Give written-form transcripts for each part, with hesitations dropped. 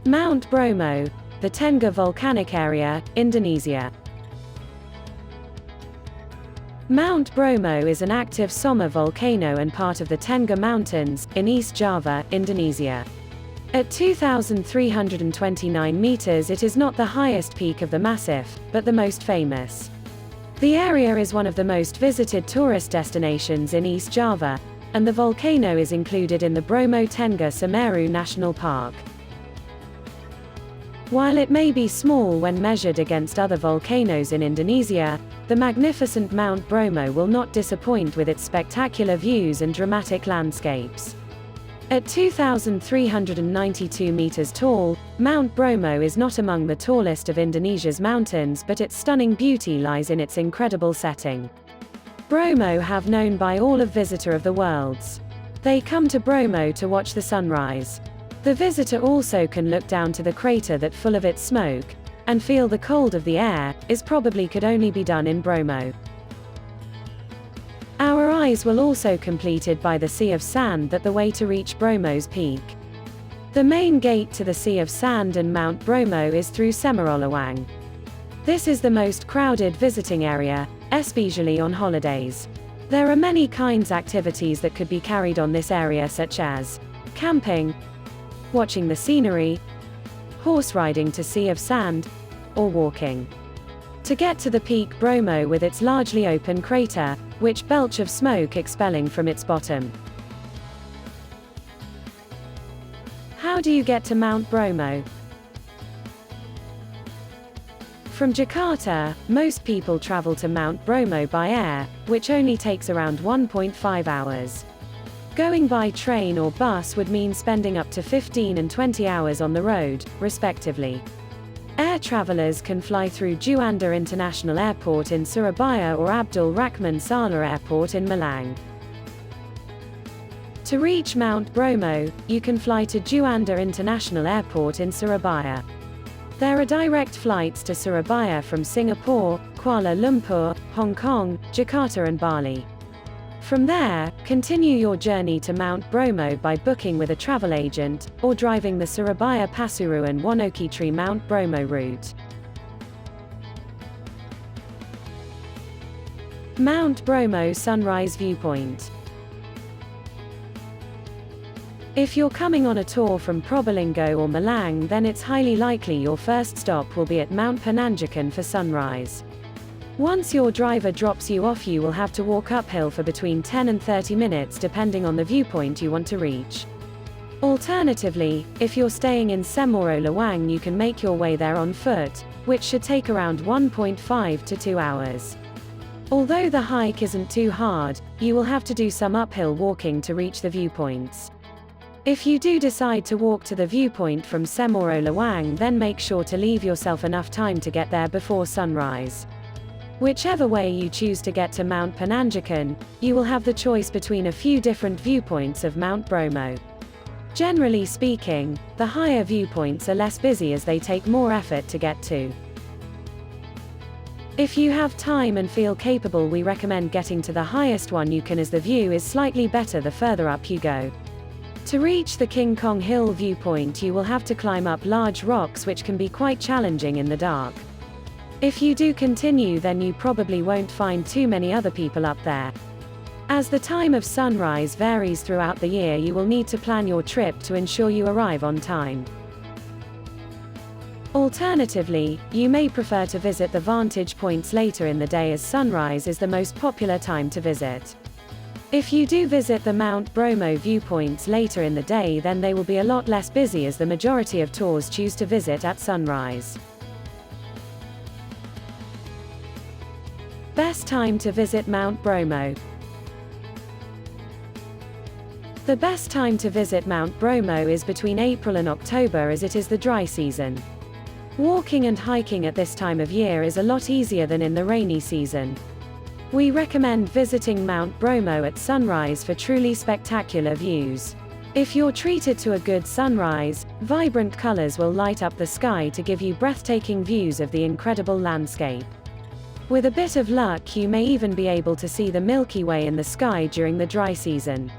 Mt Bromo, the Tengger Volcanic Area, Indonesia. Mt Bromo is an active somma volcano and part of the Tengger Mountains, in East Java, Indonesia. At 2,329 meters, it is not the highest peak of the massif, but the most famous. The area is one of the most visited tourist destinations in East Java, and the volcano is included in the Bromo Tengger Semeru National Park. While it may be small when measured against other volcanoes in Indonesia, the magnificent Mt Bromo will not disappoint with its spectacular views and dramatic landscapes. At 2,392 meters tall, Mt Bromo is not among the tallest of Indonesia's mountains, but its stunning beauty lies in its incredible setting. Bromo have known by all of visitor of the worlds. They come to Bromo to watch the sunrise. The visitor also can look down to the crater that, full of its smoke, and feel the cold of the air, could only be done in Bromo. Our eyes will also completed by the Sea of Sand that the way to reach Bromo's peak. The main gate to the Sea of Sand and Mt Bromo is through Semeru. This is the most crowded visiting area, especially on holidays. There are many kinds activities that could be carried on this area, such as camping, watching the scenery, horse riding to Sea of Sand, or walking. To get to the peak Bromo with its largely open crater, which belch of smoke expelling from its bottom. How do you get to Mt Bromo? From Jakarta, most people travel to Mt Bromo by air, which only takes around 1.5 hours. Going by train or bus would mean spending up to 15 and 20 hours on the road, respectively. Air travelers can fly through Juanda International Airport in Surabaya or Abdul Rahman Saleh Airport in Malang. To reach Mt Bromo, you can fly to Juanda International Airport in Surabaya. There are direct flights to Surabaya from Singapore, Kuala Lumpur, Hong Kong, Jakarta and Bali. From there, continue your journey to Mt Bromo by booking with a travel agent, or driving the Surabaya Pasuruan Wonokitri Mt Bromo route. Mt Bromo Sunrise Viewpoint. If you're coming on a tour from Probolinggo or Malang, then it's highly likely your first stop will be at Mount Penanjakan for sunrise. Once your driver drops you off, you will have to walk uphill for between 10 and 30 minutes depending on the viewpoint you want to reach. Alternatively, if you're staying in Semeru, you can make your way there on foot, which should take around 1.5 to 2 hours. Although the hike isn't too hard, you will have to do some uphill walking to reach the viewpoints. If you do decide to walk to the viewpoint from Semeru, then make sure to leave yourself enough time to get there before sunrise. Whichever way you choose to get to Mount Penanjakan, you will have the choice between a few different viewpoints of Mt Bromo. Generally speaking, the higher viewpoints are less busy as they take more effort to get to. If you have time and feel capable, we recommend getting to the highest one you can, as the view is slightly better the further up you go. To reach the King Kong Hill viewpoint, you will have to climb up large rocks, which can be quite challenging in the dark. If you do continue, then you probably won't find too many other people up there. As the time of sunrise varies throughout the year, you will need to plan your trip to ensure you arrive on time. Alternatively, you may prefer to visit the vantage points later in the day, as sunrise is the most popular time to visit. If you do visit the Mt Bromo viewpoints later in the day, then they will be a lot less busy, as the majority of tours choose to visit at sunrise. Best time to visit Mt Bromo. The best time to visit Mt Bromo is between April and October, as it is the dry season. Walking and hiking at this time of year is a lot easier than in the rainy season. We recommend visiting Mt Bromo at sunrise for truly spectacular views. If you're treated to a good sunrise, vibrant colors will light up the sky to give you breathtaking views of the incredible landscape. With a bit of luck, you may even be able to see the Milky Way in the sky during the dry season.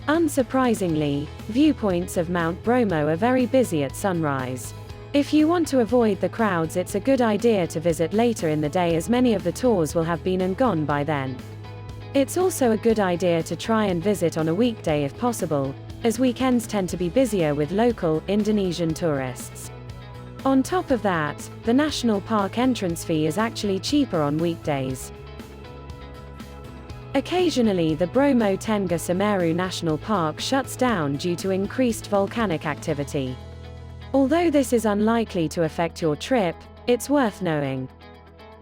Unsurprisingly, viewpoints of Mount Bromo are very busy at sunrise. If you want to avoid the crowds, it's a good idea to visit later in the day, as many of the tours will have been and gone by then. It's also a good idea to try and visit on a weekday if possible, as weekends tend to be busier with local, Indonesian tourists. On top of that, the national park entrance fee is actually cheaper on weekdays. Occasionally the Bromo Tengger Semeru National Park shuts down due to increased volcanic activity. Although this is unlikely to affect your trip, it's worth knowing.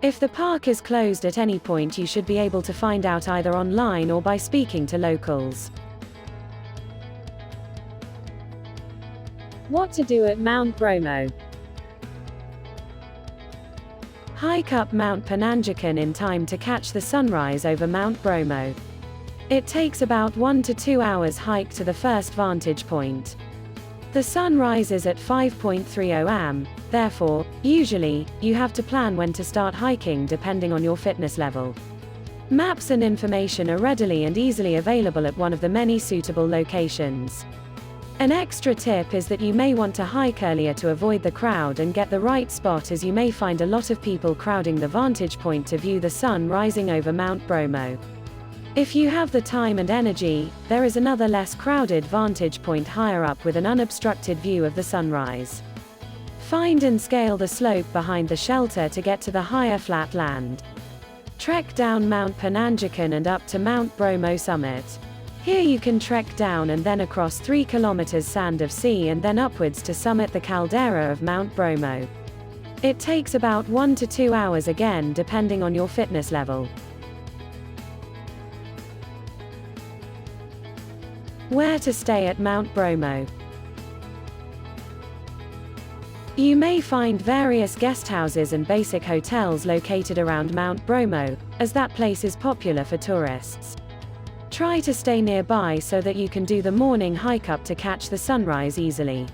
If the park is closed at any point, you should be able to find out either online or by speaking to locals. What to do at Mount Bromo? Hike up Mount Penanjakan in time to catch the sunrise over Mount Bromo. It takes about 1 to 2 hours hike to the first vantage point. The sun rises at 5:30 am, therefore, usually, you have to plan when to start hiking depending on your fitness level. Maps and information are readily and easily available at one of the many suitable locations. An extra tip is that you may want to hike earlier to avoid the crowd and get the right spot, as you may find a lot of people crowding the vantage point to view the sun rising over Mount Bromo. If you have the time and energy, there is another less crowded vantage point higher up with an unobstructed view of the sunrise. Find and scale the slope behind the shelter to get to the higher flat land. Trek down Mount Penanjakan and up to Mount Bromo summit. Here you can trek down and then across 3 kilometers sand of sea and then upwards to summit the caldera of Mount Bromo. It takes about 1 to 2 hours, again depending on your fitness level. Where to stay at Mount Bromo? You may find various guest houses and basic hotels located around Mount Bromo, as that place is popular for tourists. Try to stay nearby so that you can do the morning hike up to catch the sunrise easily.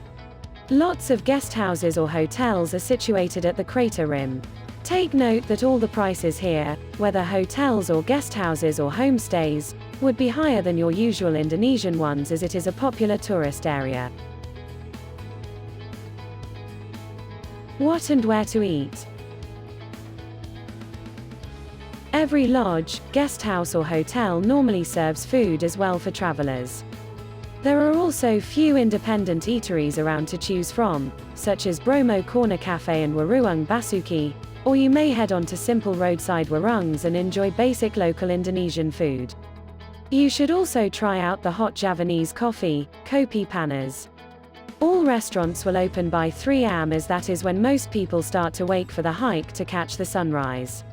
Lots of guest houses or hotels are situated at the crater rim. Take note that all the prices here, whether hotels or guest houses or homestays, would be higher than your usual Indonesian ones, as it is a popular tourist area. What and where to eat? Every lodge, guest house or hotel normally serves food as well for travelers. There are also few independent eateries around to choose from, such as Bromo Corner Cafe and Warung Basuki, or you may head on to simple roadside warungs and enjoy basic local Indonesian food. You should also try out the hot Javanese coffee, kopi panas. All restaurants will open by 3 am, as that is when most people start to wake for the hike to catch the sunrise.